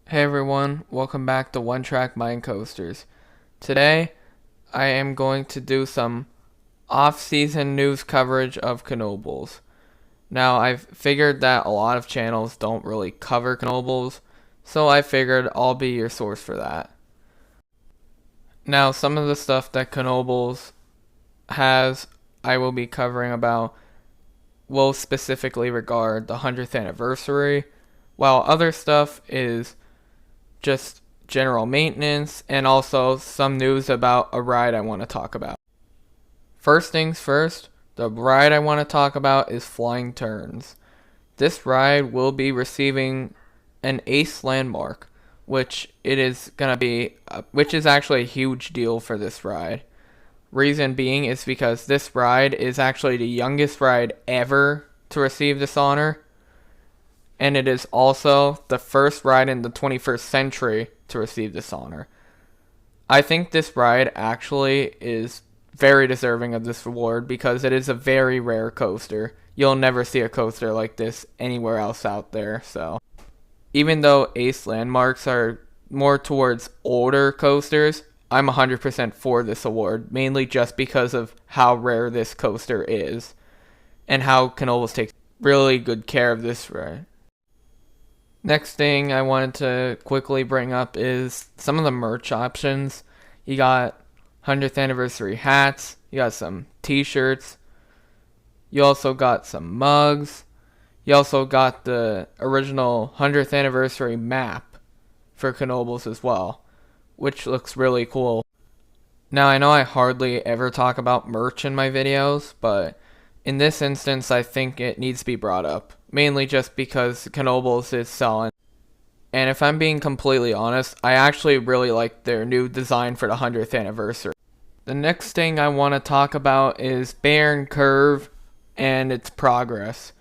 Hey everyone, welcome back to One Track Mind Coasters. Today, I am going to do some off-season news coverage of Knoebels. Now, I've figured that a lot of channels don't really cover Knoebels, so I figured I'll be your source for that. Now, some of the stuff that Knoebels has, I will be covering about, will specifically regard the 100th anniversary, while other stuff is just general maintenance, and also some news about a ride I want to talk about. First things first, the ride I want to talk about is Flying Turns. This ride will be receiving an ACE landmark, which is actually a huge deal for this ride. Reason being is because this ride is actually the youngest ride ever to receive this honor, and it is also the first ride in the 21st century to receive this honor. I think this ride actually is very deserving of this award because it is a very rare coaster. You'll never see a coaster like this anywhere else out there. So, even though ACE landmarks are more towards older coasters, I'm 100% for this award, mainly just because of how rare this coaster is and how Knoebels takes really good care of this ride. Next thing I wanted to quickly bring up is some of the merch options. You got 100th anniversary hats, you got some t-shirts, you also got some mugs, you also got the original 100th anniversary map for Knoebels as well, which looks really cool. Now I know I hardly ever talk about merch in my videos, but in this instance I think it needs to be brought up. Mainly just because Knoebels is selling. And if I'm being completely honest, I actually really like their new design for the 100th anniversary. The next thing I want to talk about is Barren Curve and its progress.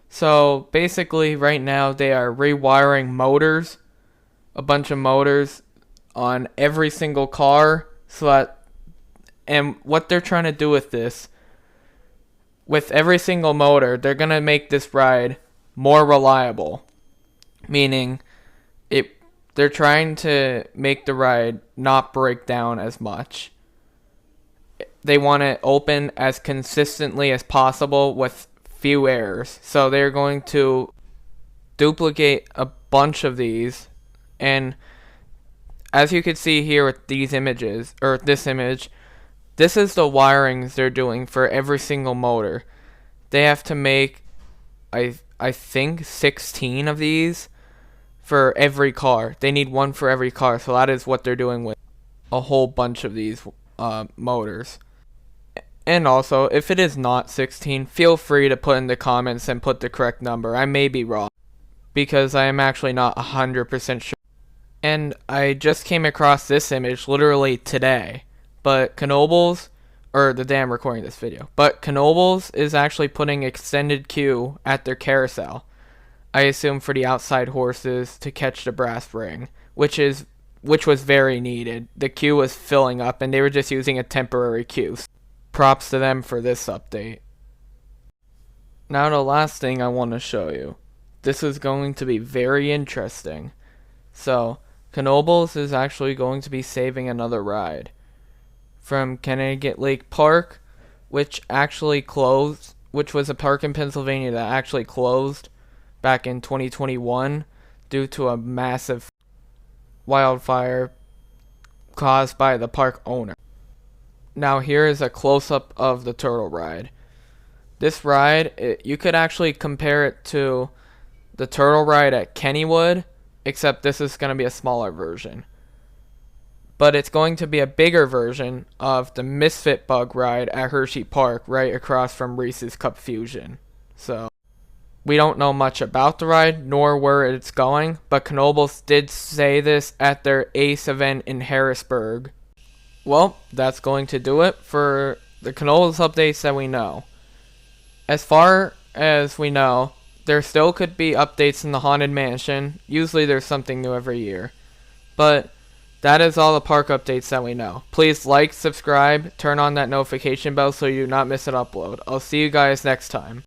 So basically right now they are rewiring motors, a bunch of motors on every single car, and what they're trying to do with this, with every single motor, they're going to make this ride more reliable. Meaning, they're trying to make the ride not break down as much. They want it open as consistently as possible with few errors. So they're going to duplicate a bunch of these. And as you can see here with these images, or this image, this is the wirings they're doing for every single motor. They have to make, I think, 16 of these for every car. They need one for every car, so that is what they're doing with a whole bunch of these motors. And also, if it is not 16, feel free to put in the comments and put the correct number. I may be wrong, because I am actually not 100% sure. And I just came across this image literally today. But Knoebels, or the day I'm recording this video, but Knoebels is actually putting extended queue at their carousel. I assume for the outside horses to catch the brass ring, which was very needed. The queue was filling up and they were just using a temporary queue. Props to them for this update. Now the last thing I want to show you. This is going to be very interesting. So, Knoebels is actually going to be saving another ride from Connecticut Lake Park, which actually closed, which was a park in Pennsylvania that actually closed back in 2021 due to a massive wildfire caused by the park owner. Now here is a close-up of the turtle ride. This ride, you could actually compare it to the turtle ride at Kennywood, except this is going to be a smaller version. But it's going to be a bigger version of the Misfit Bug ride at Hershey Park, right across from Reese's Cup Fusion. So, we don't know much about the ride, nor where it's going, but Knoebels did say this at their ACE event in Harrisburg. Well, that's going to do it for the Knoebels updates that we know. As far as we know, there still could be updates in the Haunted Mansion. Usually there's something new every year. But that is all the park updates that we know. Please like, subscribe, turn on that notification bell so you do not miss an upload. I'll see you guys next time.